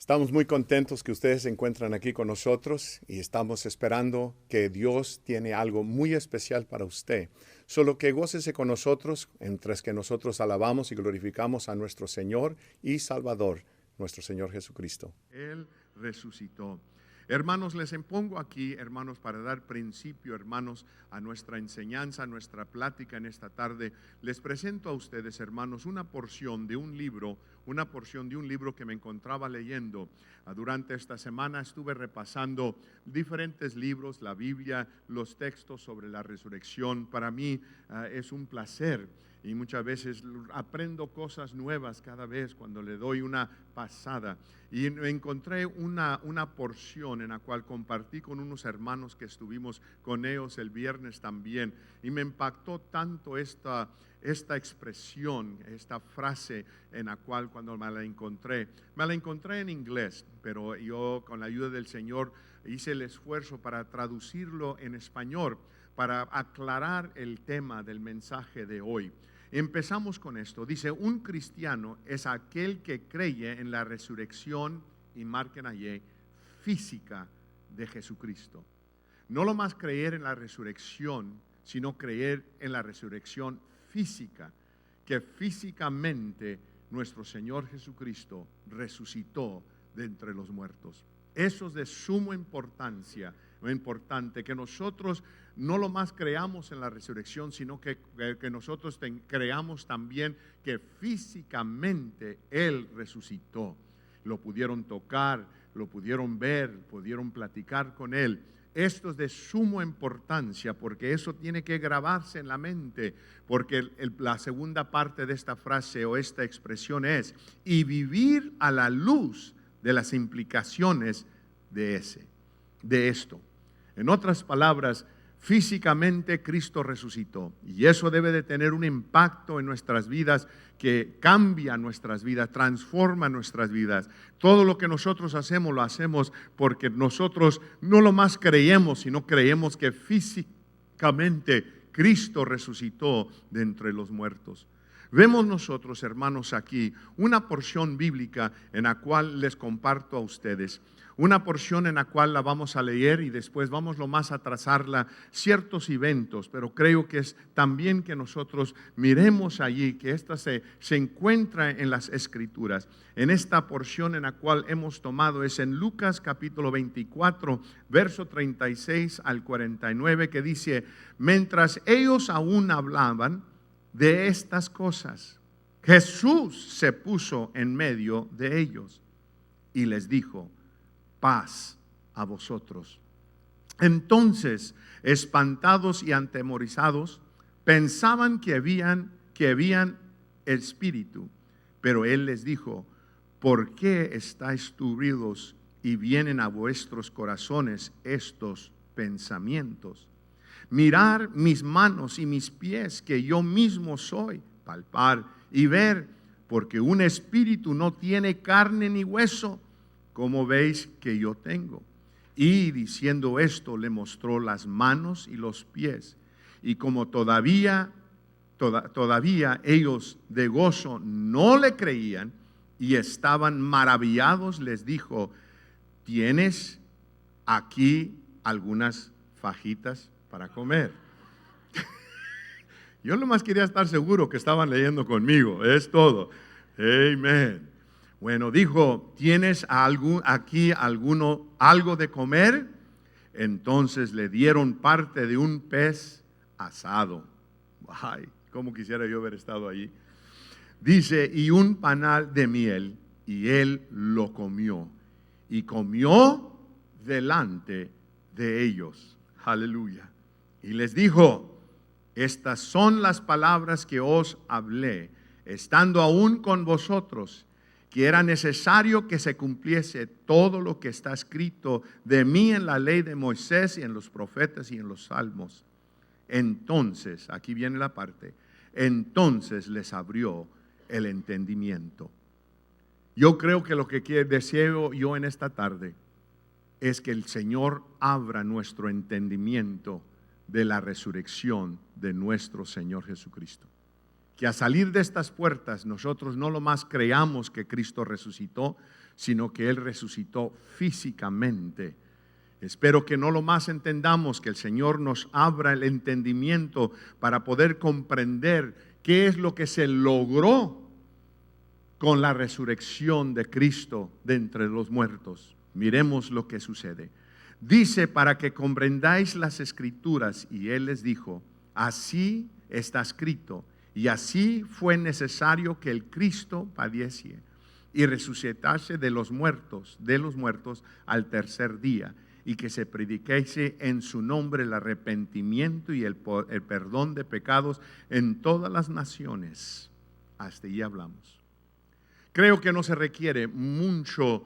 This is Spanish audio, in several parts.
Estamos muy contentos que ustedes se encuentran aquí con nosotros y estamos esperando que Dios tiene algo muy especial para usted. Solo que gócese con nosotros mientras que nosotros alabamos y glorificamos a nuestro Señor y Salvador, nuestro Señor Jesucristo. Él resucitó. Hermanos, les pongo aquí, hermanos, para dar principio, hermanos, a nuestra enseñanza, a nuestra plática en esta tarde. Les presento a ustedes, hermanos, una porción de un libro que me encontraba leyendo. Durante esta semana estuve repasando diferentes libros, la Biblia, los textos sobre la resurrección. Para mí es un placer. Y muchas veces aprendo cosas nuevas cada vez cuando le doy una pasada. Y encontré una porción en la cual compartí con unos hermanos que estuvimos con ellos el viernes también. Y me impactó tanto esta expresión, esta frase en la cual cuando me la encontré en inglés, pero yo con la ayuda del Señor hice el esfuerzo para traducirlo en español, para aclarar el tema del mensaje de hoy. Empezamos con esto. Dice, un cristiano es aquel que cree en la resurrección, y marquen allí, física de Jesucristo. No lo más creer en la resurrección, sino creer en la resurrección física, que físicamente nuestro Señor Jesucristo resucitó de entre los muertos. Eso es de suma importancia. Lo importante que nosotros no lo más creamos en la resurrección, sino que nosotros creamos también que físicamente Él resucitó. Lo pudieron tocar, lo pudieron ver, pudieron platicar con Él. Esto es de suma importancia porque eso tiene que grabarse en la mente, porque la segunda parte de esta frase o esta expresión es, y vivir a la luz de las implicaciones de esto. En otras palabras, físicamente Cristo resucitó y eso debe de tener un impacto en nuestras vidas que cambia nuestras vidas, transforma nuestras vidas. Todo lo que nosotros hacemos lo hacemos porque nosotros no lo más creemos, sino creemos que físicamente Cristo resucitó de entre los muertos. Vemos nosotros, hermanos, aquí una porción bíblica en la cual les comparto a ustedes. Una porción en la cual la vamos a leer y después vamos lo más a trazarla ciertos eventos, pero creo que es también que nosotros miremos allí que esta se encuentra en las Escrituras. En esta porción en la cual hemos tomado es en Lucas capítulo 24, verso 36 al 49, que dice, mientras ellos aún hablaban de estas cosas, Jesús se puso en medio de ellos y les dijo, paz a vosotros. Entonces, espantados y atemorizados, pensaban que habían espíritu, pero él les dijo, ¿por qué estáis turbidos y vienen a vuestros corazones estos pensamientos? Mirar mis manos y mis pies, que yo mismo soy, palpar y ver, porque un espíritu no tiene carne ni hueso, como veis que yo tengo. Y diciendo esto, le mostró las manos y los pies. Y como todavía ellos de gozo no le creían y estaban maravillados, les dijo, ¿tienes aquí algunas fajitas para comer? Yo nomás quería estar seguro que estaban leyendo conmigo, es todo. Amén. Bueno, dijo, ¿tienes aquí algo de comer? Entonces le dieron parte de un pez asado. Ay, cómo quisiera yo haber estado allí. Dice, y un panal de miel, y él lo comió. Y comió delante de ellos. Aleluya. Y les dijo, estas son las palabras que os hablé, estando aún con vosotros, que era necesario que se cumpliese todo lo que está escrito de mí en la ley de Moisés y en los profetas y en los salmos. Entonces, aquí viene la parte, entonces les abrió el entendimiento. Yo creo que lo que deseo yo en esta tarde es que el Señor abra nuestro entendimiento de la resurrección de nuestro Señor Jesucristo. que a salir de estas puertas nosotros no lo más creamos que Cristo resucitó, sino que Él resucitó físicamente. Espero que no lo más entendamos, que el Señor nos abra el entendimiento para poder comprender qué es lo que se logró con la resurrección de Cristo de entre los muertos. Miremos lo que sucede. Dice, para que comprendáis las Escrituras, y Él les dijo, así está escrito, y así fue necesario que el Cristo padeciese y resucitase de los muertos al tercer día, y que se predicase en su nombre el arrepentimiento y el perdón de pecados en todas las naciones. Hasta ahí hablamos. Creo que no se requiere mucho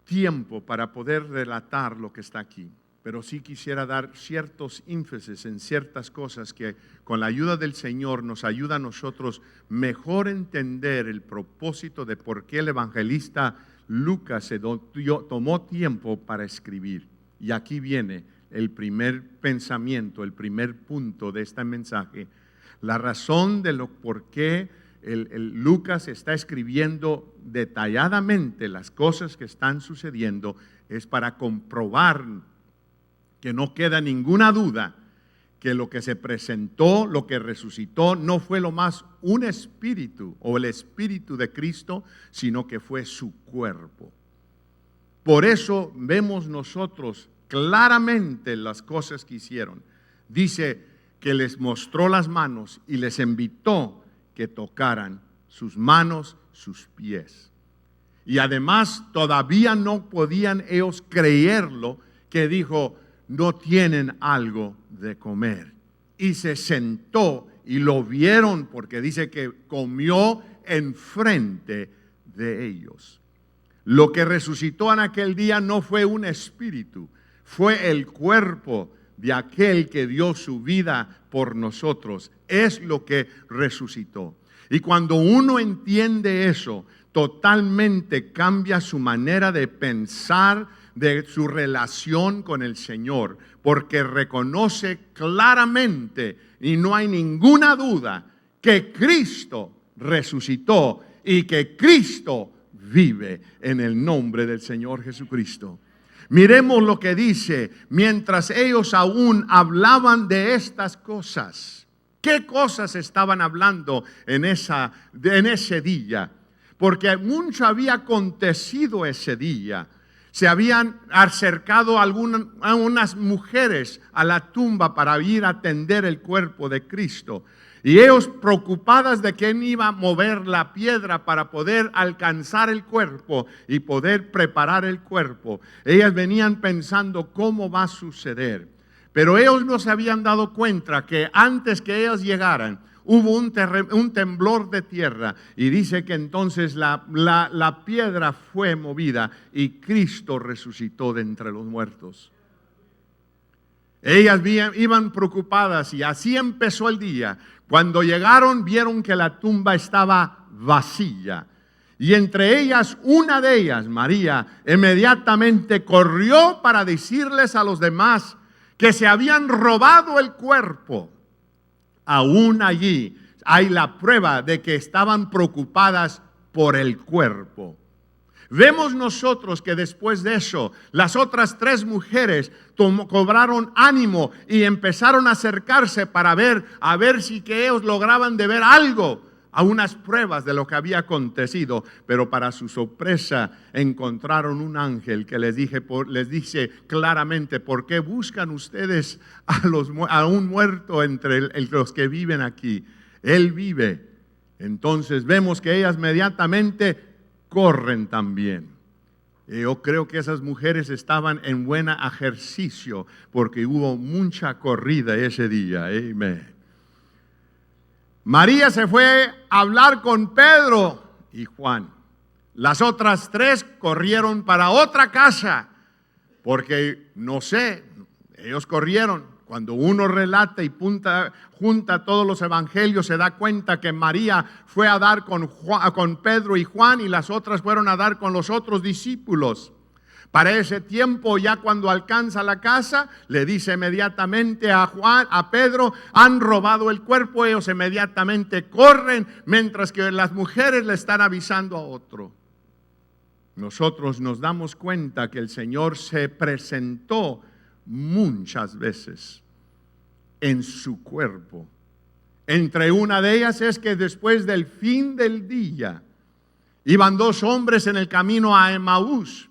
tiempo para poder relatar lo que está aquí, pero sí quisiera dar ciertos énfasis en ciertas cosas que con la ayuda del Señor nos ayuda a nosotros mejor entender el propósito de por qué el evangelista Lucas se tomó tiempo para escribir. Y aquí viene el primer pensamiento, el primer punto de este mensaje. La razón de por qué Lucas está escribiendo detalladamente las cosas que están sucediendo es para comprobar que no queda ninguna duda que lo que se presentó, lo que resucitó, no fue lo más un espíritu o el espíritu de Cristo, sino que fue su cuerpo. Por eso vemos nosotros claramente las cosas que hicieron. Dice que les mostró las manos y les invitó que tocaran sus manos, sus pies. Y además todavía no podían ellos creerlo, que dijo, no tienen algo de comer. Y se sentó y lo vieron, porque dice que comió enfrente de ellos. Lo que resucitó en aquel día no fue un espíritu, fue el cuerpo de aquel que dio su vida por nosotros. Es lo que resucitó. Y cuando uno entiende eso, totalmente cambia su manera de pensar, de su relación con el Señor, porque reconoce claramente y no hay ninguna duda que Cristo resucitó y que Cristo vive en el nombre del Señor Jesucristo. Miremos lo que dice, mientras ellos aún hablaban de estas cosas. ¿Qué cosas estaban hablando en ese día? Porque mucho había acontecido ese día. Se habían acercado a unas mujeres a la tumba para ir a atender el cuerpo de Cristo. Y ellos, preocupadas de quién iba a mover la piedra para poder alcanzar el cuerpo y poder preparar el cuerpo, ellas venían pensando cómo va a suceder. Pero ellos no se habían dado cuenta que antes que ellos llegaran, hubo un temblor de tierra, y dice que entonces la piedra fue movida y Cristo resucitó de entre los muertos. Ellas iban preocupadas y así empezó el día. Cuando llegaron vieron que la tumba estaba vacía. Y entre ellas, una de ellas, María, inmediatamente corrió para decirles a los demás que se habían robado el cuerpo. Aún allí hay la prueba de que estaban preocupadas por el cuerpo. Vemos nosotros que después de eso, las otras 3 mujeres cobraron ánimo y empezaron a acercarse para ver, a ver si que ellos lograban de ver algo, a unas pruebas de lo que había acontecido. Pero para su sorpresa encontraron un ángel que les dice claramente: ¿por qué buscan ustedes a un muerto entre los que viven aquí? Él vive. Entonces vemos que ellas inmediatamente corren también. Yo creo que esas mujeres estaban en buen ejercicio, porque hubo mucha corrida ese día. Amén. María se fue a hablar con Pedro y Juan. Las otras 3 corrieron para otra casa, porque no sé, ellos corrieron. Cuando uno relata y junta todos los evangelios, se da cuenta que María fue a dar con Pedro y Juan, y las otras fueron a dar con los otros discípulos. Para ese tiempo, ya cuando alcanza la casa, le dice inmediatamente a Juan, a Pedro, han robado el cuerpo. Ellos inmediatamente corren, mientras que las mujeres le están avisando a otro. Nosotros nos damos cuenta que el Señor se presentó muchas veces en su cuerpo. Entre una de ellas es que después del fin del día, iban dos hombres en el camino a Emaús,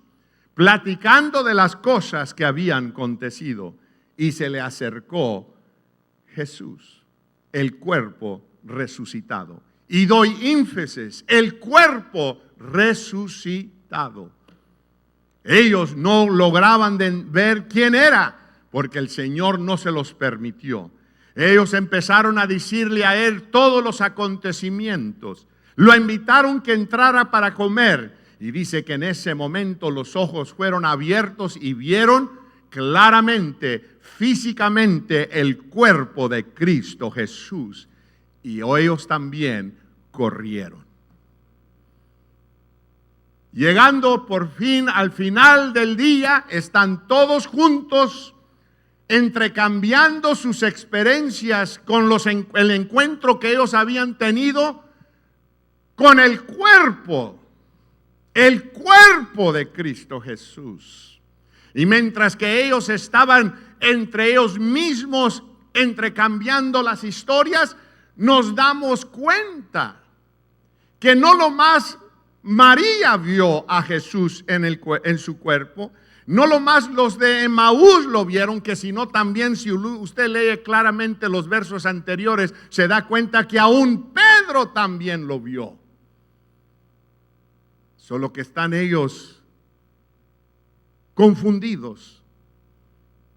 platicando de las cosas que habían acontecido, y se le acercó Jesús, el cuerpo resucitado. Y doy énfasis, el cuerpo resucitado. Ellos no lograban ver quién era, porque el Señor no se los permitió. Ellos empezaron a decirle a él todos los acontecimientos. Lo invitaron que entrara para comer. Y dice que en ese momento los ojos fueron abiertos y vieron claramente, físicamente, el cuerpo de Cristo Jesús. Y ellos también corrieron. Llegando por fin al final del día, están todos juntos, entrecambiando sus experiencias con el encuentro que ellos habían tenido con el cuerpo de Cristo Jesús. Y mientras que ellos estaban entre ellos mismos entrecambiando las historias, nos damos cuenta que no lo más María vio a Jesús en su cuerpo, no lo más los de Emaús lo vieron, que sino también si usted lee claramente los versos anteriores, se da cuenta que aún Pedro también lo vio. Solo que están ellos confundidos.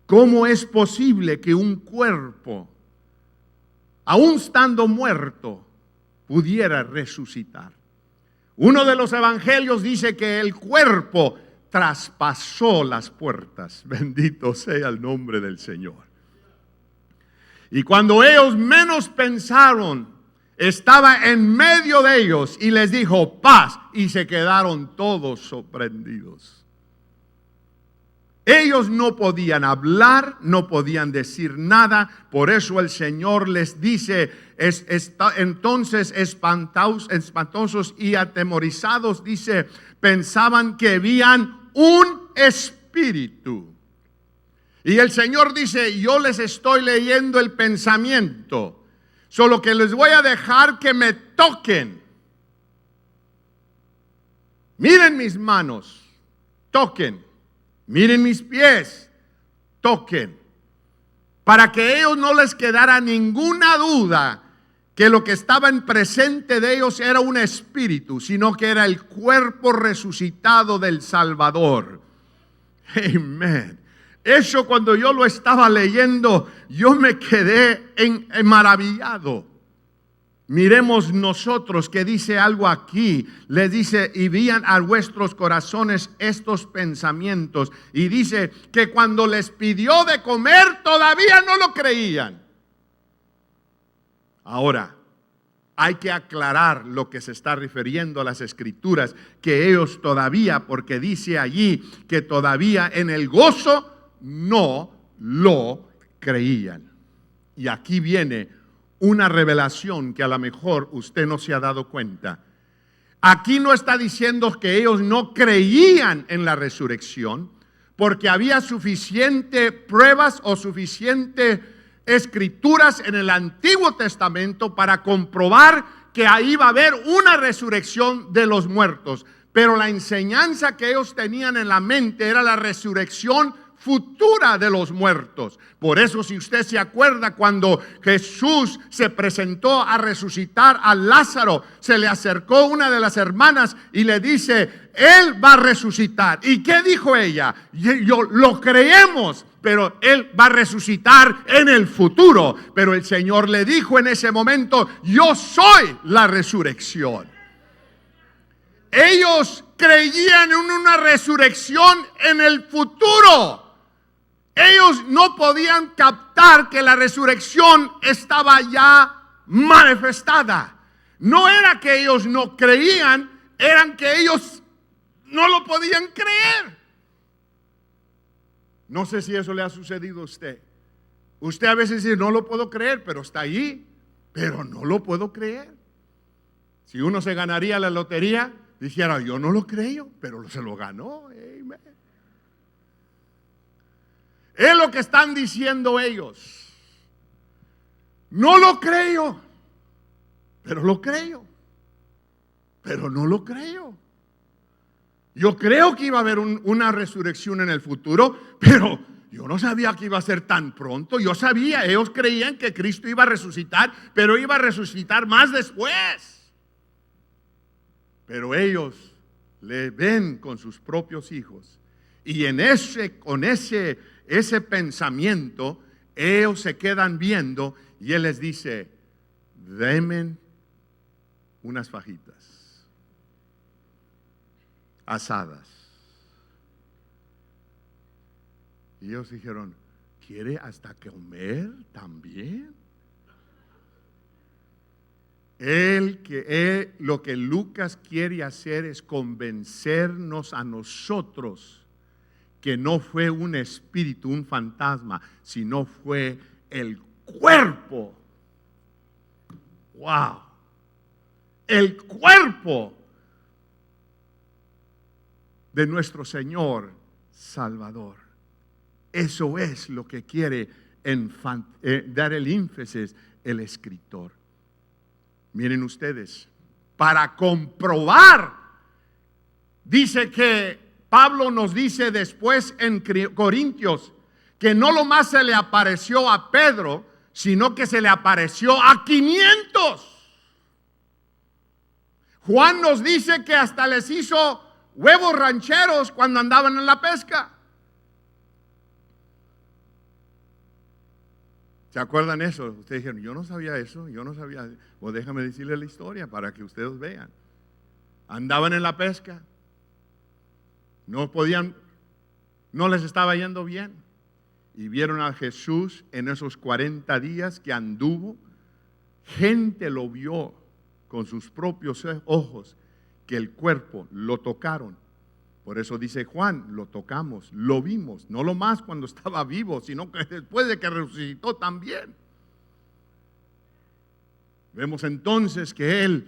¿Cómo es posible que un cuerpo, aún estando muerto, pudiera resucitar? Uno de los evangelios dice que el cuerpo traspasó las puertas. Bendito sea el nombre del Señor. Y cuando ellos menos pensaron, estaba en medio de ellos y les dijo paz, y se quedaron todos sorprendidos. Ellos no podían hablar, no podían decir nada. Por eso el Señor les dice, entonces espantosos y atemorizados, dice, pensaban que veían un espíritu. Y el Señor dice, yo les estoy leyendo el pensamiento, solo que les voy a dejar que me toquen. Miren mis manos, toquen. Miren mis pies, toquen, para que ellos no les quedara ninguna duda que lo que estaba en presente de ellos era un espíritu, sino que era el cuerpo resucitado del Salvador. Amén. Eso cuando yo lo estaba leyendo, yo me quedé maravillado. Miremos nosotros que dice algo aquí, le dice, y veían a vuestros corazones estos pensamientos, y dice que cuando les pidió de comer todavía no lo creían. Ahora, hay que aclarar lo que se está refiriendo a las Escrituras, que ellos todavía, porque dice allí que todavía en el gozo no lo creían. Y aquí viene una revelación que a lo mejor usted no se ha dado cuenta. Aquí no está diciendo que ellos no creían en la resurrección, porque había suficiente pruebas o suficiente escrituras en el Antiguo Testamento para comprobar que ahí va a haber una resurrección de los muertos. Pero la enseñanza que ellos tenían en la mente era la resurrección futura de los muertos. Por eso, si usted se acuerda, cuando Jesús se presentó a resucitar a Lázaro, se le acercó una de las hermanas y le dice, él va a resucitar. ¿Y qué dijo ella? Yo lo creemos, pero él va a resucitar en el futuro. Pero el Señor le dijo en ese momento, yo soy la resurrección. Ellos creían en una resurrección en el futuro. Ellos no podían captar que la resurrección estaba ya manifestada. No era que ellos no creían, eran que ellos no lo podían creer. No sé si eso le ha sucedido a usted. Usted a veces dice, no lo puedo creer, pero está allí, pero no lo puedo creer. Si uno se ganaría la lotería, dijera, yo no lo creo, pero se lo ganó. Amen. Es lo que están diciendo ellos. No lo creo, pero lo creo. Pero no lo creo. Yo creo que iba a haber una resurrección en el futuro, pero yo no sabía que iba a ser tan pronto. Yo sabía, ellos creían que Cristo iba a resucitar, pero iba a resucitar más después. Pero ellos le ven con sus propios hijos. Y con ese pensamiento, ellos se quedan viendo y Él les dice, denme unas fajitas asadas. Y ellos dijeron, ¿quiere hasta comer también? Lo que Lucas quiere hacer es convencernos a nosotros que no fue un espíritu, un fantasma, sino fue el cuerpo. ¡Wow! El cuerpo de nuestro Señor Salvador. Eso es lo que quiere dar el énfasis el escritor. Miren ustedes, para comprobar, dice que Pablo nos dice después en Corintios que no lo más se le apareció a Pedro, sino que se le apareció a 500. Juan nos dice que hasta les hizo huevos rancheros cuando andaban en la pesca. ¿Se acuerdan eso? Ustedes dijeron, yo no sabía eso, yo no sabía. Pues déjame decirles la historia para que ustedes vean. Andaban en la pesca. No les estaba yendo bien. Y vieron a Jesús en esos 40 días que anduvo. Gente lo vio con sus propios ojos, que el cuerpo lo tocaron. Por eso dice Juan, lo tocamos, lo vimos, no lo más cuando estaba vivo, sino que después de que resucitó también. Vemos entonces que Él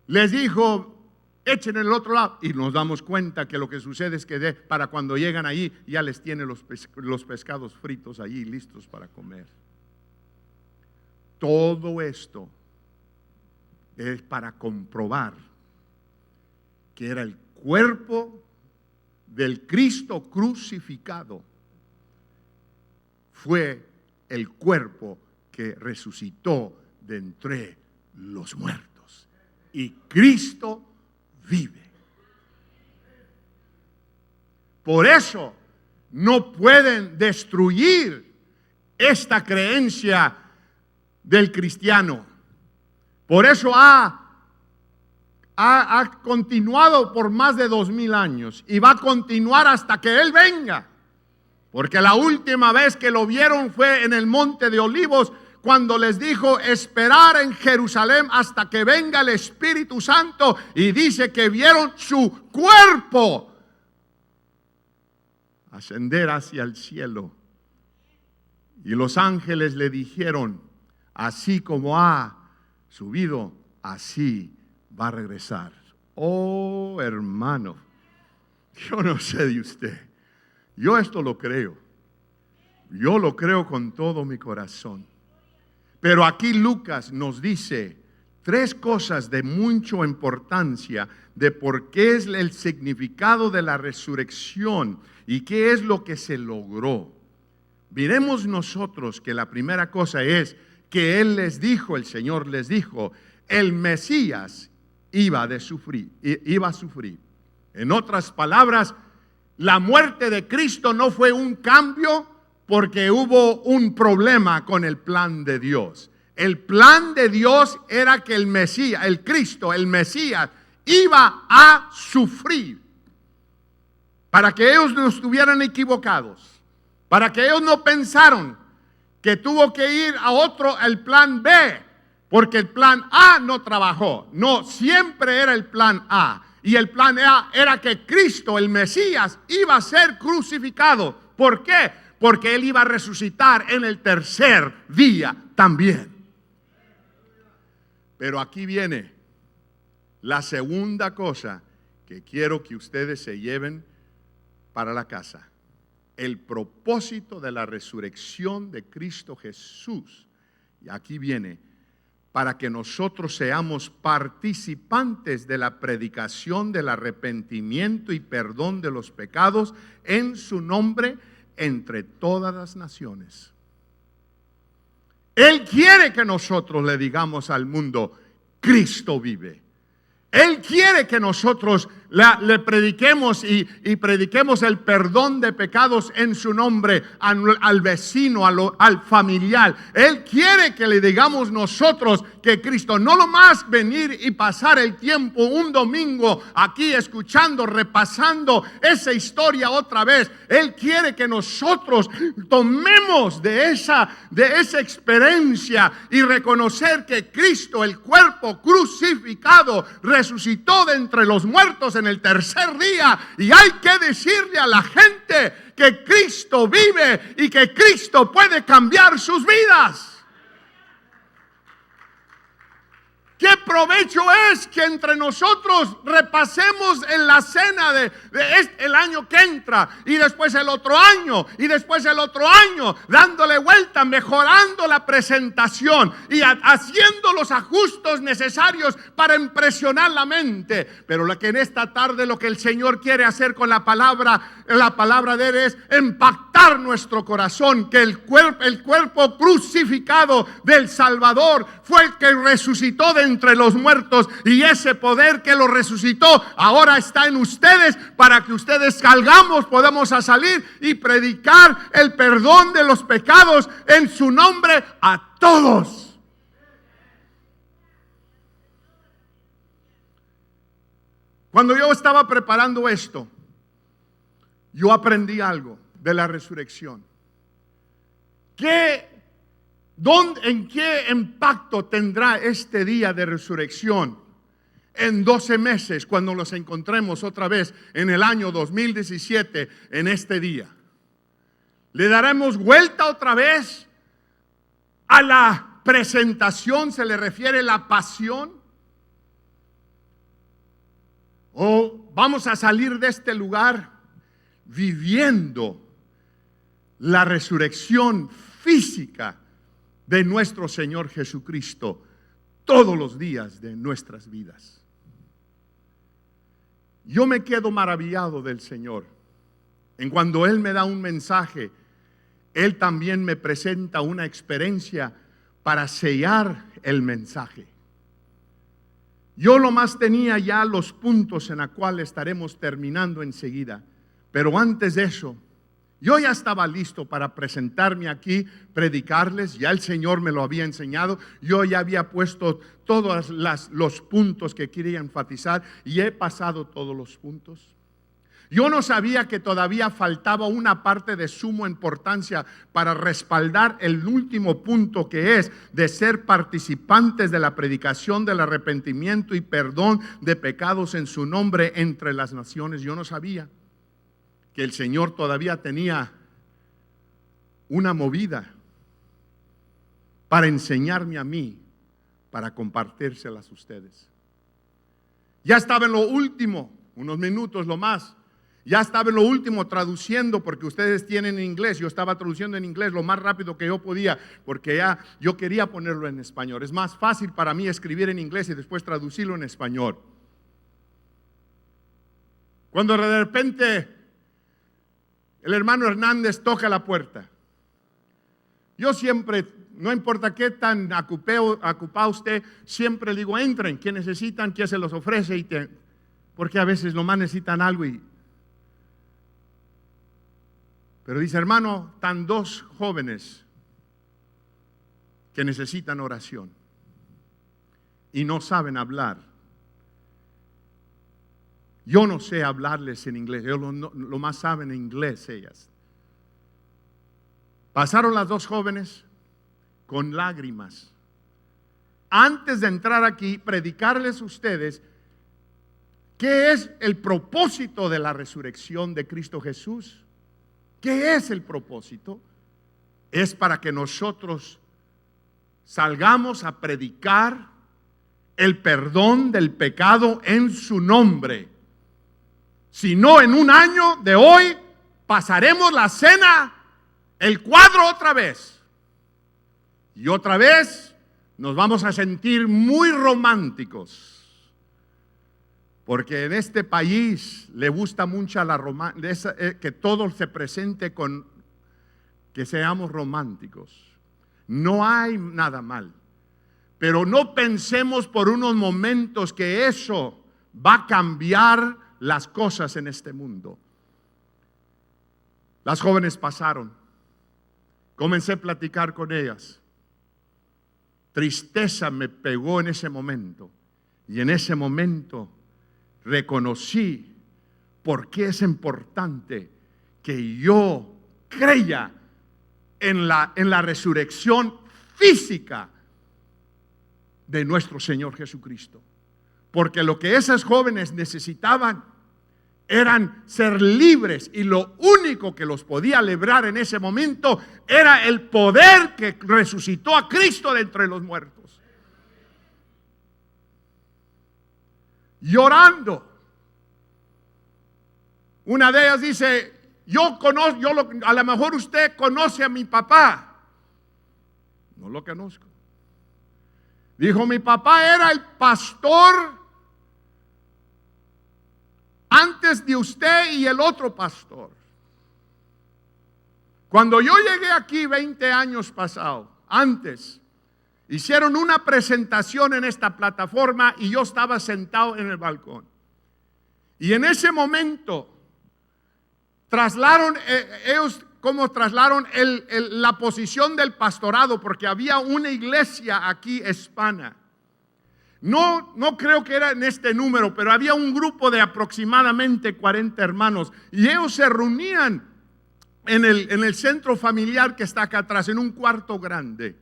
les dijo, echen el otro lado, y nos damos cuenta que lo que sucede es que para cuando llegan allí, ya les tiene los pescados fritos allí listos para comer. Todo esto es para comprobar que era el cuerpo del Cristo crucificado. Fue el cuerpo que resucitó de entre los muertos. Y Cristo vive. Por eso no pueden destruir esta creencia del cristiano. Por eso ha continuado por más de 2000 años y va a continuar hasta que Él venga. Porque la última vez que lo vieron fue en el Monte de Olivos, cuando les dijo esperar en Jerusalén hasta que venga el Espíritu Santo, y dice que vieron su cuerpo ascender hacia el cielo. Y los ángeles le dijeron, así como ha subido, así va a regresar. Oh, hermano, yo no sé de usted. Yo esto lo creo. Yo lo creo con todo mi corazón. Pero aquí Lucas nos dice 3 cosas de mucha importancia de por qué es el significado de la resurrección y qué es lo que se logró. Miremos nosotros que la primera cosa es que Él les dijo, el Señor les dijo, el Mesías iba a sufrir. En otras palabras, la muerte de Cristo no fue un cambio porque hubo un problema con el plan de Dios. El plan de Dios era que el Mesías, el Cristo, el Mesías, iba a sufrir. Para que ellos no estuvieran equivocados. Para que ellos no pensaron que tuvo que ir a otro, el plan B. Porque el plan A no trabajó. No, siempre era el plan A. Y el plan A era que Cristo, el Mesías, iba a ser crucificado. ¿Por qué? Porque Él iba a resucitar en el tercer día también. Pero aquí viene la segunda cosa que quiero que ustedes se lleven para la casa. El propósito de la resurrección de Cristo Jesús. Y aquí viene, para que nosotros seamos participantes de la predicación del arrepentimiento y perdón de los pecados en su nombre entre todas las naciones. Él quiere que nosotros le digamos al mundo, Cristo vive. Él quiere que nosotros le prediquemos y prediquemos el perdón de pecados en su nombre al vecino, al familiar. Él quiere que le digamos nosotros que Cristo, no lo más venir y pasar el tiempo un domingo aquí escuchando, repasando esa historia otra vez. Él quiere que nosotros tomemos de esa experiencia y reconocer que Cristo, el cuerpo crucificado, resucitó de entre los muertos en el tercer día, y hay que decirle a la gente que Cristo vive y que Cristo puede cambiar sus vidas. ¿Qué provecho es que entre nosotros repasemos en la cena el año que entra, y después el otro año, y después el otro año, dándole vuelta, mejorando la presentación y haciendo los ajustes necesarios para impresionar la mente? Pero lo que en esta tarde, lo que el Señor quiere hacer con la palabra de Él es impactar nuestro corazón, que el cuerpo crucificado del Salvador fue el que resucitó de entre los muertos, y ese poder que lo resucitó ahora está en ustedes, para que ustedes podamos salir y predicar el perdón de los pecados en su nombre a todos. Cuando yo estaba preparando esto, yo aprendí algo de la resurrección. ¿En qué impacto tendrá este día de resurrección en 12 meses cuando nos encontremos otra vez en el año 2017 en este día? ¿Le daremos vuelta otra vez a la presentación? ¿Se le refiere la pasión? ¿O vamos a salir de este lugar viviendo la resurrección física de nuestro Señor Jesucristo todos los días de nuestras vidas? Yo me quedo maravillado del Señor. En cuando Él me da un mensaje, Él también me presenta una experiencia para sellar el mensaje. Yo nomás tenía ya los puntos en los cuales estaremos terminando enseguida, pero antes de eso, yo ya estaba listo para presentarme aquí, predicarles. Ya el Señor me lo había enseñado. Yo ya había puesto todos los puntos que quería enfatizar, y he pasado todos los puntos. Yo no sabía que todavía faltaba una parte de suma importancia para respaldar el último punto, que es de ser participantes de la predicación del arrepentimiento y perdón de pecados en su nombre entre las naciones. Yo no sabía que el Señor todavía tenía una movida para enseñarme a mí, para compartírselas a ustedes. Ya estaba en lo último, unos minutos lo más. Ya estaba en lo último traduciendo, porque ustedes tienen inglés. Yo estaba traduciendo en inglés lo más rápido que yo podía, porque ya yo quería ponerlo en español. Es más fácil para mí escribir en inglés y después traducirlo en español. Cuando de repente el hermano Hernández toca la puerta, yo siempre, no importa qué tan ocupado usted, siempre le digo, entren, ¿qué necesitan? ¿Qué se los ofrece? Porque a veces nomás necesitan algo. Pero dice, hermano, están dos jóvenes que necesitan oración y no saben hablar. Yo no sé hablarles en inglés, ellos lo más saben en inglés ellas. Pasaron las dos jóvenes con lágrimas. Antes de entrar aquí, predicarles a ustedes qué es el propósito de la resurrección de Cristo Jesús. ¿Qué es el propósito? Es para que nosotros salgamos a predicar el perdón del pecado en su nombre. Si no, en un año de hoy pasaremos la cena, el cuadro otra vez. Y otra vez nos vamos a sentir muy románticos. Porque en este país le gusta mucho que todo se presente con que seamos románticos. No hay nada mal. Pero no pensemos por unos momentos que eso va a cambiar las cosas en este mundo. Las jóvenes pasaron. Comencé a platicar con ellas. Tristeza me pegó en ese momento. Y en ese momento reconocí por qué es importante que yo crea en la resurrección física de nuestro Señor Jesucristo. Porque lo que esas jóvenes necesitaban eran ser libres, y lo único que los podía librar en ese momento era el poder que resucitó a Cristo de entre los muertos. Llorando. Una de ellas dice: a lo mejor usted conoce a mi papá. No lo conozco. Dijo: mi papá era el pastor antes de usted y el otro pastor. Cuando yo llegué aquí 20 años pasados, antes, hicieron una presentación en esta plataforma y yo estaba sentado en el balcón. Y en ese momento trasladaron la posición del pastorado, porque había una iglesia aquí hispana. No creo que era en este número, pero había un grupo de aproximadamente 40 hermanos, y ellos se reunían en el centro familiar que está acá atrás, en un cuarto grande.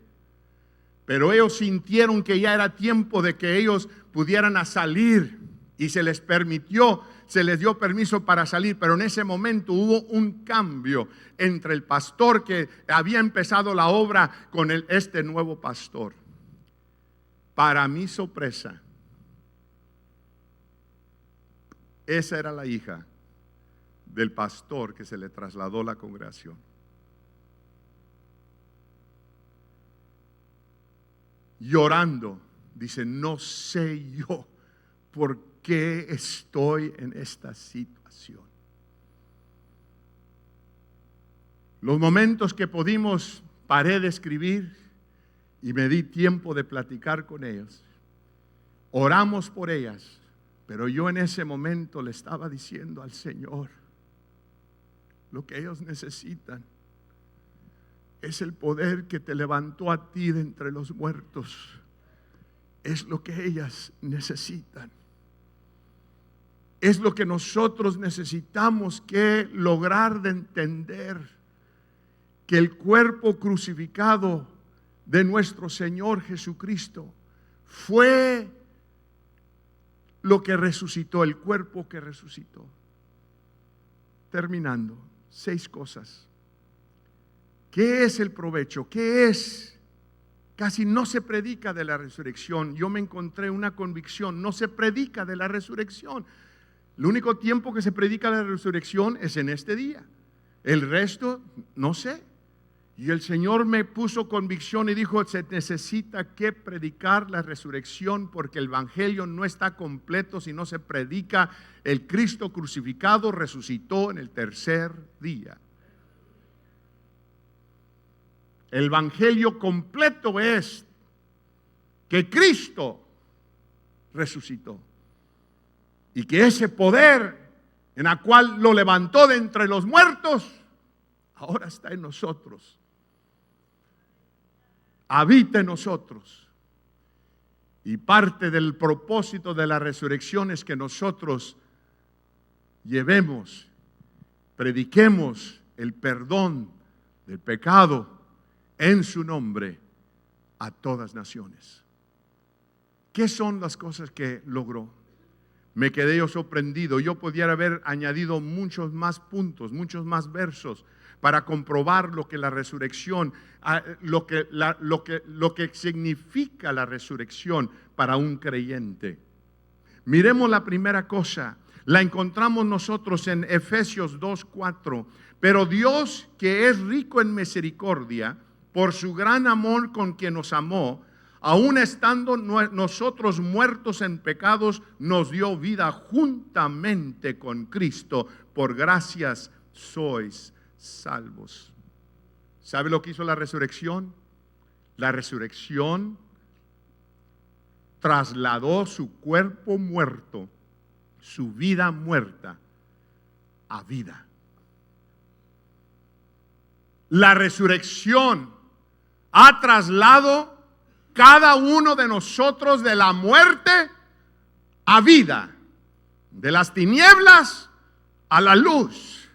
Pero ellos sintieron que ya era tiempo de que ellos pudieran salir, y se les dio permiso para salir. Pero en ese momento hubo un cambio entre el pastor que había empezado la obra con este nuevo pastor. Para mi sorpresa, esa era la hija del pastor que se le trasladó la congregación. Llorando, dice: no sé yo por qué estoy en esta situación. Los momentos que pudimos, paré de escribir y me di tiempo de platicar con ellos. Oramos por ellas, pero yo en ese momento le estaba diciendo al Señor: lo que ellos necesitan es el poder que te levantó a ti de entre los muertos. Es lo que ellas necesitan. Es lo que nosotros necesitamos que lograr de entender, que el cuerpo crucificado de nuestro Señor Jesucristo fue lo que resucitó, el cuerpo que resucitó. Terminando, 6 cosas. ¿Qué es el provecho? ¿Qué es? Casi no se predica de la resurrección. Yo me encontré una convicción: no se predica de la resurrección. El único tiempo que se predica de la resurrección es en este día. El resto, no sé. Y el Señor me puso convicción y dijo: se necesita que predicar la resurrección, porque el evangelio no está completo si no se predica el Cristo crucificado resucitó en el tercer día. El evangelio completo es que Cristo resucitó, y que ese poder en el cual lo levantó de entre los muertos ahora está en nosotros, habita en nosotros. Y parte del propósito de la resurrección es que nosotros prediquemos el perdón del pecado en su nombre a todas naciones. ¿Qué son las cosas que logró? Me quedé yo sorprendido. Yo pudiera haber añadido muchos más puntos, muchos más versos para comprobar lo que la resurrección, lo que significa la resurrección para un creyente. Miremos la primera cosa. La encontramos nosotros en Efesios 2:4. Pero Dios, que es rico en misericordia, por su gran amor con que nos amó, aun estando nosotros muertos en pecados, nos dio vida juntamente con Cristo. Por gracias sois salvos. ¿Sabe lo que hizo la resurrección? La resurrección trasladó su cuerpo muerto, su vida muerta, a vida. La resurrección ha trasladado cada uno de nosotros de la muerte a vida, de las tinieblas a la luz.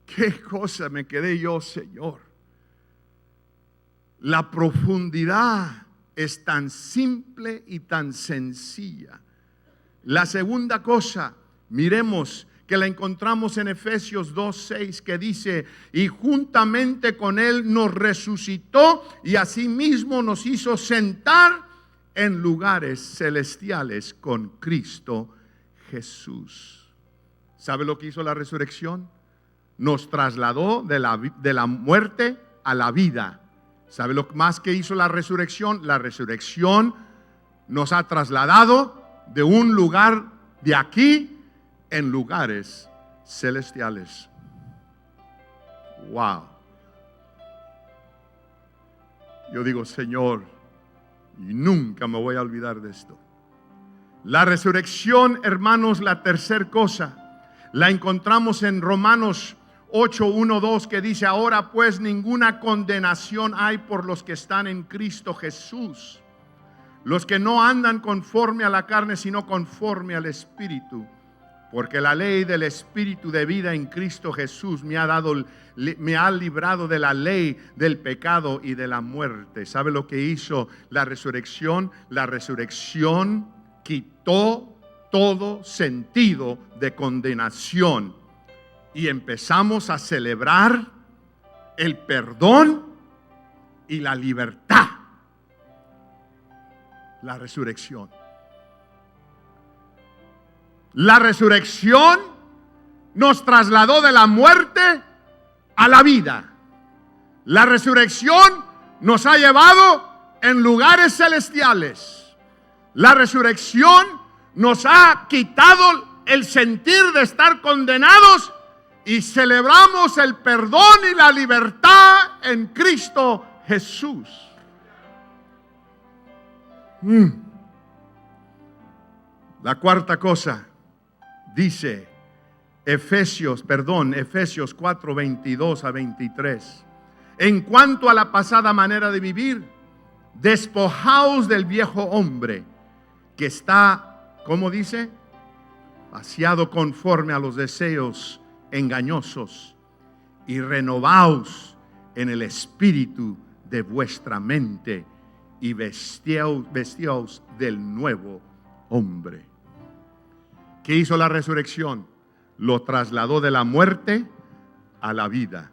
¿Qué cosa me quedé yo, Señor? La profundidad es tan simple y tan sencilla. La segunda cosa, miremos que la encontramos en Efesios 2:6, que dice: y juntamente con Él nos resucitó y asimismo nos hizo sentar en lugares celestiales con Cristo Jesús. ¿Sabe lo que hizo la resurrección? Nos trasladó de la muerte a la vida. ¿Sabe lo más que hizo la resurrección? La resurrección nos ha trasladado de un lugar de aquí en lugares celestiales. Wow. Yo digo, Señor, y nunca me voy a olvidar de esto. La resurrección, hermanos, la tercera cosa, la encontramos en Romanos 8:1-2, que dice: ahora pues ninguna condenación hay por los que están en Cristo Jesús, los que no andan conforme a la carne, sino conforme al Espíritu. Porque la ley del Espíritu de vida en Cristo Jesús me ha librado de la ley del pecado y de la muerte. ¿Sabe lo que hizo la resurrección? La resurrección quitó todo sentido de condenación y empezamos a celebrar el perdón y la libertad. La resurrección. La resurrección nos trasladó de la muerte a la vida. La resurrección nos ha llevado en lugares celestiales. La resurrección nos ha quitado el sentir de estar condenados y celebramos el perdón y la libertad en Cristo Jesús. La cuarta cosa. Dice Efesios 4:22-23. En cuanto a la pasada manera de vivir, despojaos del viejo hombre que está, ¿cómo dice? Vaciado conforme a los deseos engañosos, y renovaos en el espíritu de vuestra mente y vestíos del nuevo hombre. ¿Qué hizo la resurrección? Lo trasladó de la muerte a la vida.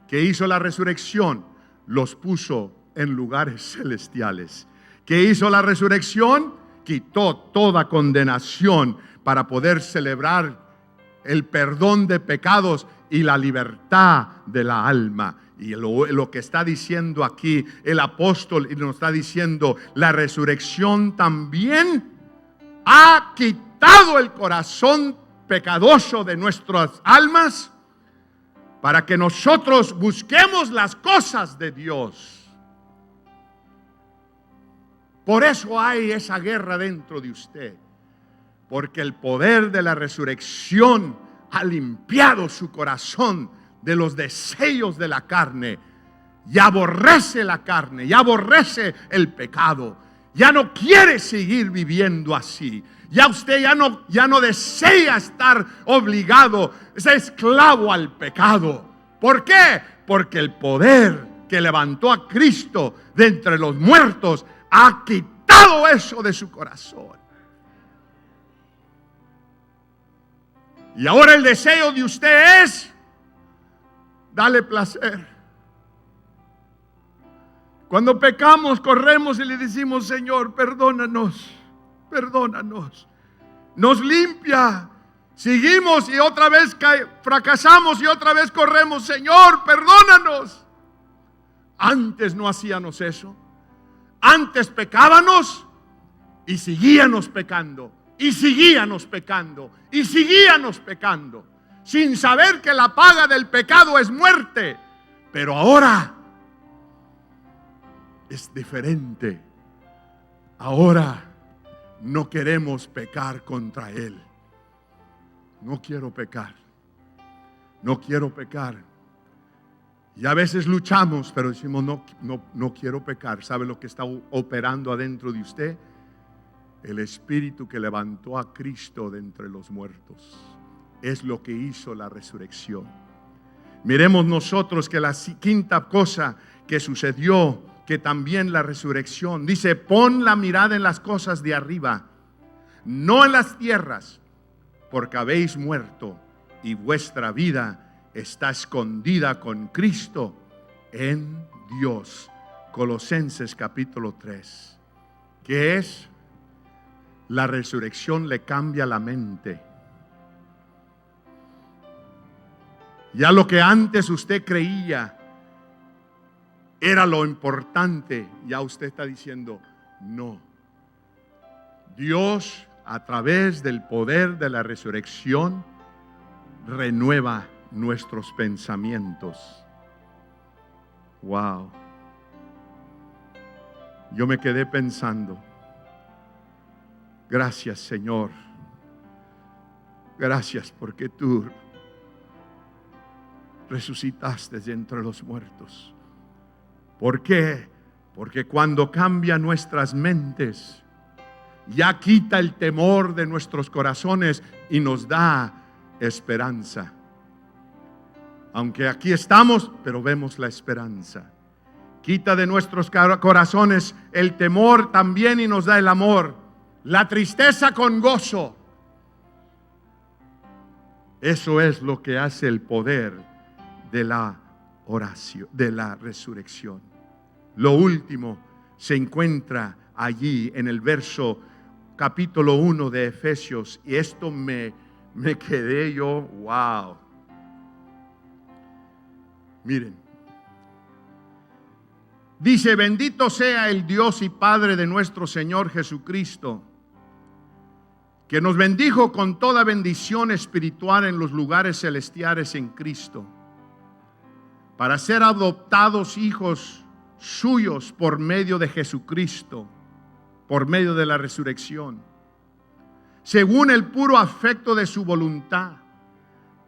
¿Qué hizo la resurrección? Los puso en lugares celestiales. ¿Qué hizo la resurrección? Quitó toda condenación para poder celebrar el perdón de pecados y la libertad de la alma. Y lo que está diciendo aquí el apóstol, y nos está diciendo, la resurrección también ha quitado el corazón pecadoso de nuestras almas para que nosotros busquemos las cosas de Dios. Por eso hay esa guerra dentro de usted, porque el poder de la resurrección ha limpiado su corazón de los deseos de la carne y aborrece la carne y aborrece el pecado. Ya no quiere seguir viviendo así. Ya usted ya no desea estar obligado, es esclavo al pecado. ¿Por qué? Porque el poder que levantó a Cristo de entre los muertos ha quitado eso de su corazón. Y ahora el deseo de usted es darle placer. Cuando pecamos, corremos y le decimos: Señor, perdónanos, perdónanos. Nos limpia. Seguimos y otra vez fracasamos y otra vez corremos: Señor, perdónanos. Antes no hacíamos eso. Antes pecábamos y seguíamos pecando, y seguíamos pecando, y seguíamos pecando, sin saber que la paga del pecado es muerte. Pero ahora es diferente. Ahora no queremos pecar contra Él. No quiero pecar. No quiero pecar. Y a veces luchamos, pero decimos: no quiero pecar. ¿Sabe lo que está operando adentro de usted? El Espíritu que levantó a Cristo de entre los muertos. Es lo que hizo la resurrección. Miremos nosotros que la quinta cosa que sucedió, que también la resurrección, dice: pon la mirada en las cosas de arriba, no en las tierras, porque habéis muerto y vuestra vida está escondida con Cristo en Dios. Colosenses capítulo 3. ¿Qué es? La resurrección le cambia la mente. Ya lo que antes usted creía era lo importante, ya usted está diciendo: no. Dios, a través del poder de la resurrección, renueva nuestros pensamientos. Wow. Yo me quedé pensando: gracias, Señor. Gracias porque tú resucitaste de entre los muertos. ¿Por qué? Porque cuando cambia nuestras mentes, ya quita el temor de nuestros corazones y nos da esperanza. Aunque aquí estamos, pero vemos la esperanza. Quita de nuestros corazones el temor también y nos da el amor. La tristeza con gozo. Eso es lo que hace el poder de la oración, de la resurrección. Lo último se encuentra allí en el capítulo 1 de Efesios, y esto me quedé yo, wow. Miren, dice: bendito sea el Dios y Padre de nuestro Señor Jesucristo, que nos bendijo con toda bendición espiritual en los lugares celestiales en Cristo, para ser adoptados hijos suyos por medio de Jesucristo, por medio de la resurrección, según el puro afecto de su voluntad,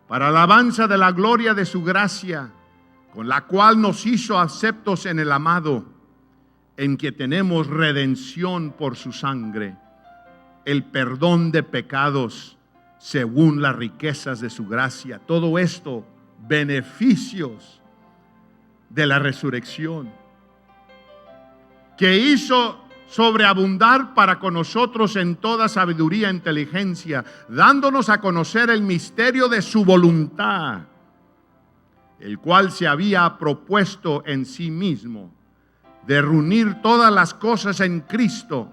para alabanza de la gloria de su gracia, con la cual nos hizo aceptos en el amado, en que tenemos redención por su sangre, el perdón de pecados según las riquezas de su gracia. Todo esto, beneficios de la resurrección, que hizo sobreabundar para con nosotros en toda sabiduría e inteligencia, dándonos a conocer el misterio de su voluntad, el cual se había propuesto en sí mismo, de reunir todas las cosas en Cristo,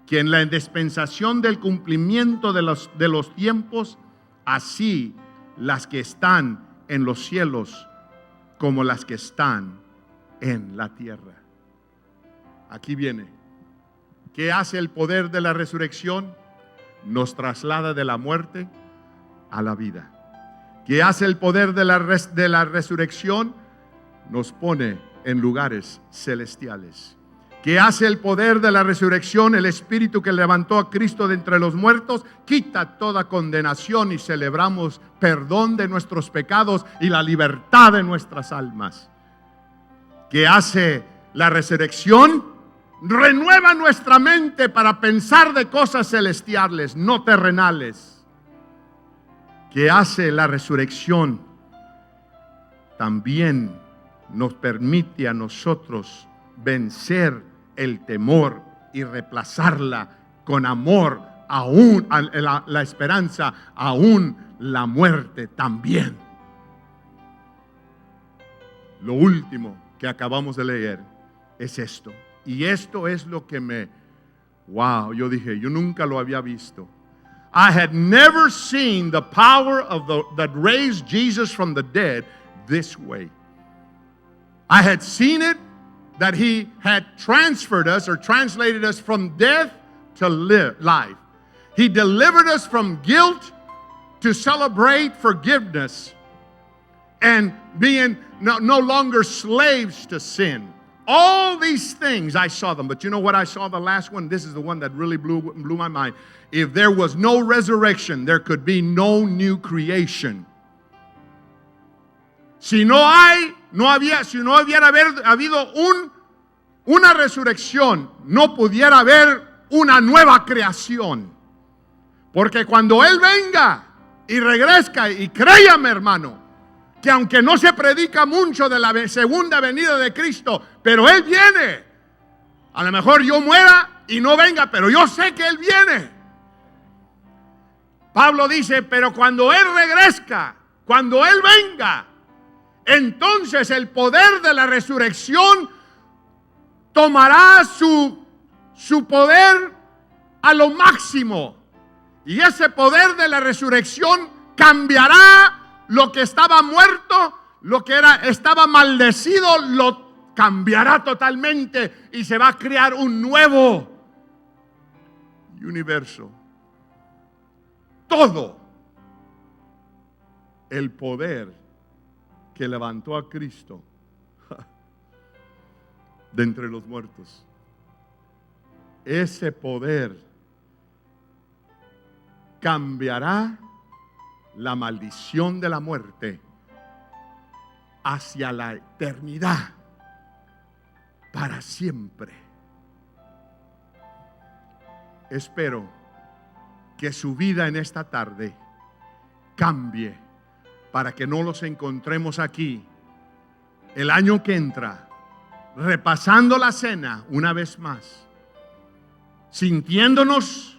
que en la dispensación del cumplimiento de los tiempos, así las que están en los cielos como las que están en la tierra. Aquí viene. ¿Qué hace el poder de la resurrección? Nos traslada de la muerte a la vida. ¿Qué hace el poder de la resurrección? Nos pone en lugares celestiales. ¿Qué hace el poder de la resurrección? El Espíritu que levantó a Cristo de entre los muertos quita toda condenación y celebramos perdón de nuestros pecados y la libertad de nuestras almas. ¿Qué hace la resurrección? Renueva nuestra mente para pensar de cosas celestiales, no terrenales. ¿Qué hace la resurrección? También nos permite a nosotros vencer el temor y reemplazarla con amor aún la esperanza, aún la muerte también. Lo último que acabamos de leer es esto. Y esto es lo que wow, yo dije, yo nunca lo había visto. I had never seen the power that raised Jesus from the dead this way. I had seen it, that he had transferred us or translated us from death to life. He delivered us from guilt to celebrate forgiveness and being no longer slaves to sin. All these things, I saw them. But you know what I saw the last one? This is the one that really blew my mind. If there was no resurrection, there could be no new creation. Si no hubiera habido una resurrección, no pudiera haber una nueva creación. Porque cuando Él venga y regresa, y créame, hermano, que aunque no se predica mucho de la segunda venida de Cristo, pero Él viene. A lo mejor yo muera y no venga, pero yo sé que Él viene. Pablo dice, pero cuando Él regresa, cuando Él venga, entonces el poder de la resurrección tomará su poder a lo máximo. Y ese poder de la resurrección cambiará lo que estaba muerto, lo que estaba maldecido, lo cambiará totalmente y se va a crear un nuevo universo. Todo el poder que levantó a Cristo de entre los muertos, ese poder cambiará la maldición de la muerte hacia la eternidad para siempre. Espero que su vida en esta tarde cambie para que no los encontremos aquí el año que entra repasando la cena una vez más, sintiéndonos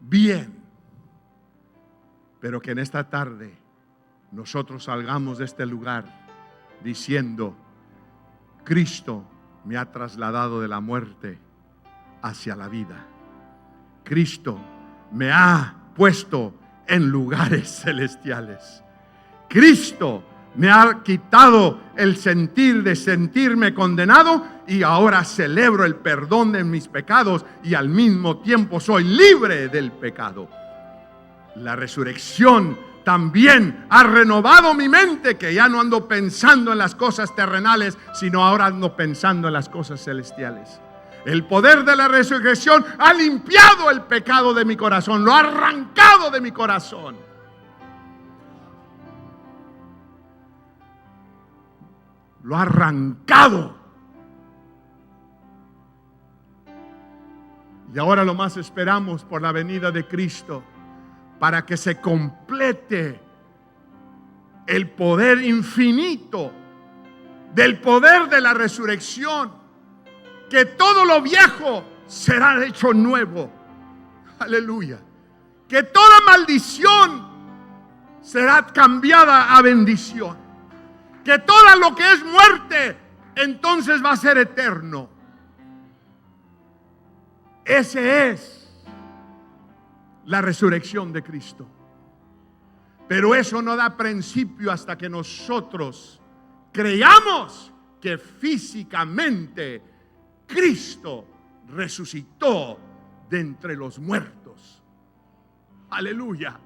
bien, pero que en esta tarde nosotros salgamos de este lugar diciendo: Cristo me ha trasladado de la muerte hacia la vida. Cristo me ha puesto en lugares celestiales. Cristo me ha quitado el sentir de sentirme condenado y ahora celebro el perdón de mis pecados y al mismo tiempo soy libre del pecado. La resurrección también ha renovado mi mente, que ya no ando pensando en las cosas terrenales, sino ahora ando pensando en las cosas celestiales. El poder de la resurrección ha limpiado el pecado de mi corazón, lo ha arrancado de mi corazón. Lo ha arrancado. Y ahora lo más esperamos por la venida de Cristo, para que se complete el poder infinito del poder de la resurrección. Que todo lo viejo será hecho nuevo. Aleluya. Que toda maldición será cambiada a bendición. Que todo lo que es muerte entonces va a ser eterno. Ese es la resurrección de Cristo. Pero eso no da principio hasta que nosotros creamos que físicamente Cristo resucitó de entre los muertos. Aleluya.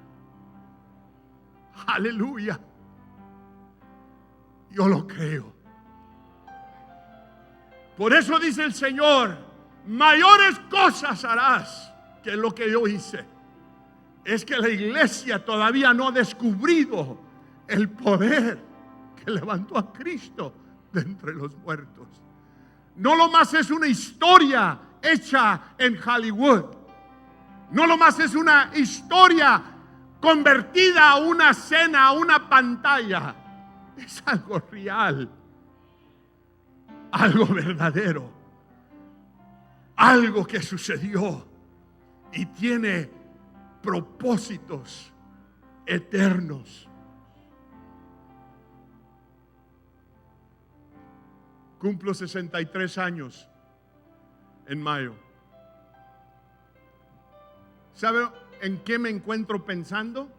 Aleluya. Yo lo creo. Por eso dice el Señor: mayores cosas harás que lo que yo hice. Es que la iglesia todavía no ha descubrido el poder que levantó a Cristo de entre los muertos. No lo más es una historia hecha en Hollywood. No lo más es una historia convertida a una escena, a una pantalla. Es algo real, algo verdadero, algo que sucedió y tiene propósitos eternos. Cumplo 63 años en mayo. ¿Sabe en qué me encuentro pensando?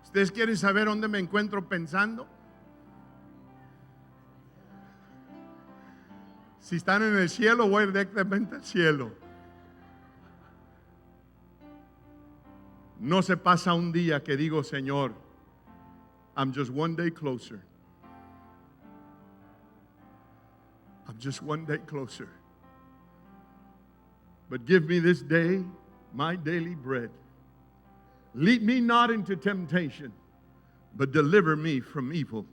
¿Ustedes quieren saber dónde me encuentro pensando? Si están en el cielo, voy directamente al cielo. No se pasa un día que digo, Señor, I'm just one day closer. I'm just one day closer. But give me this day my daily bread. Lead me not into temptation, but deliver me from evil.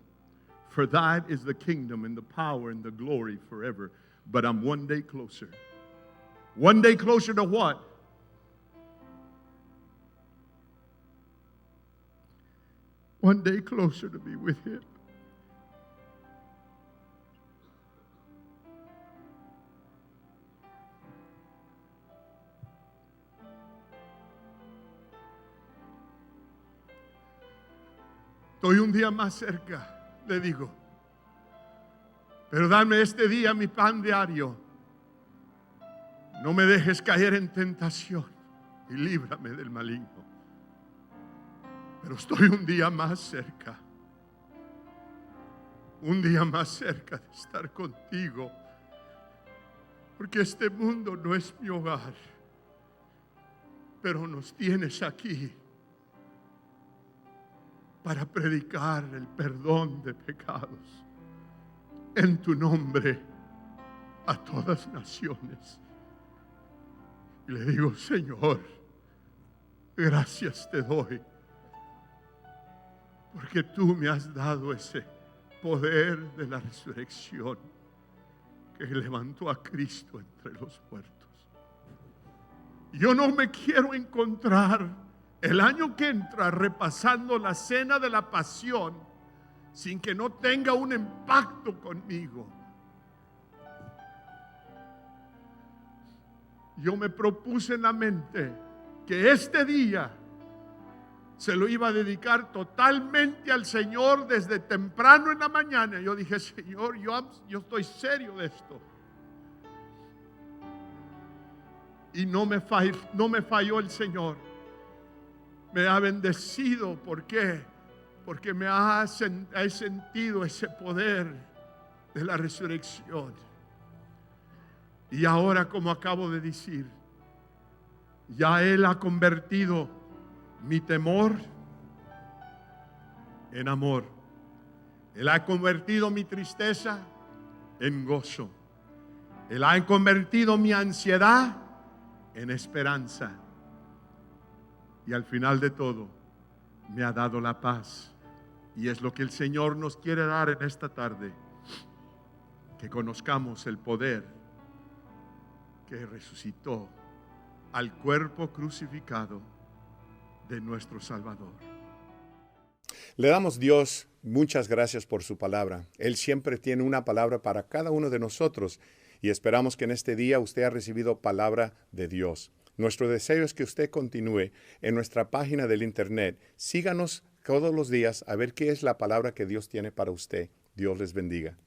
For thine is the kingdom and the power and the glory forever. But I'm one day closer. One day closer to what? One day closer to be with Him. Estoy un día más cerca, le digo. Pero dame este día mi pan diario. No me dejes caer en tentación y líbrame del maligno. Pero estoy un día más cerca. Un día más cerca de estar contigo. Porque este mundo no es mi hogar. Pero nos tienes aquí para predicar el perdón de pecados en tu nombre a todas naciones. Y le digo, Señor, gracias te doy, porque tú me has dado ese poder de la resurrección que levantó a Cristo entre los muertos. Yo no me quiero encontrar el año que entra repasando la cena de la pasión sin que no tenga un impacto conmigo. Yo me propuse en la mente que este día se lo iba a dedicar totalmente al Señor desde temprano en la mañana. Yo dije, Señor, yo estoy serio de esto. Y no me falló el Señor. Me ha bendecido. ¿Por qué? Porque he sentido ese poder de la resurrección. Y ahora, como acabo de decir, ya Él ha convertido mi temor en amor. Él ha convertido mi tristeza en gozo. Él ha convertido mi ansiedad en esperanza. Y al final de todo, me ha dado la paz. Y es lo que el Señor nos quiere dar en esta tarde. Que conozcamos el poder que resucitó al cuerpo crucificado de nuestro Salvador. Le damos Dios muchas gracias por su palabra. Él siempre tiene una palabra para cada uno de nosotros y esperamos que en este día usted ha recibido palabra de Dios. Nuestro deseo es que usted continúe en nuestra página del internet. Síganos todos los días a ver qué es la palabra que Dios tiene para usted. Dios les bendiga.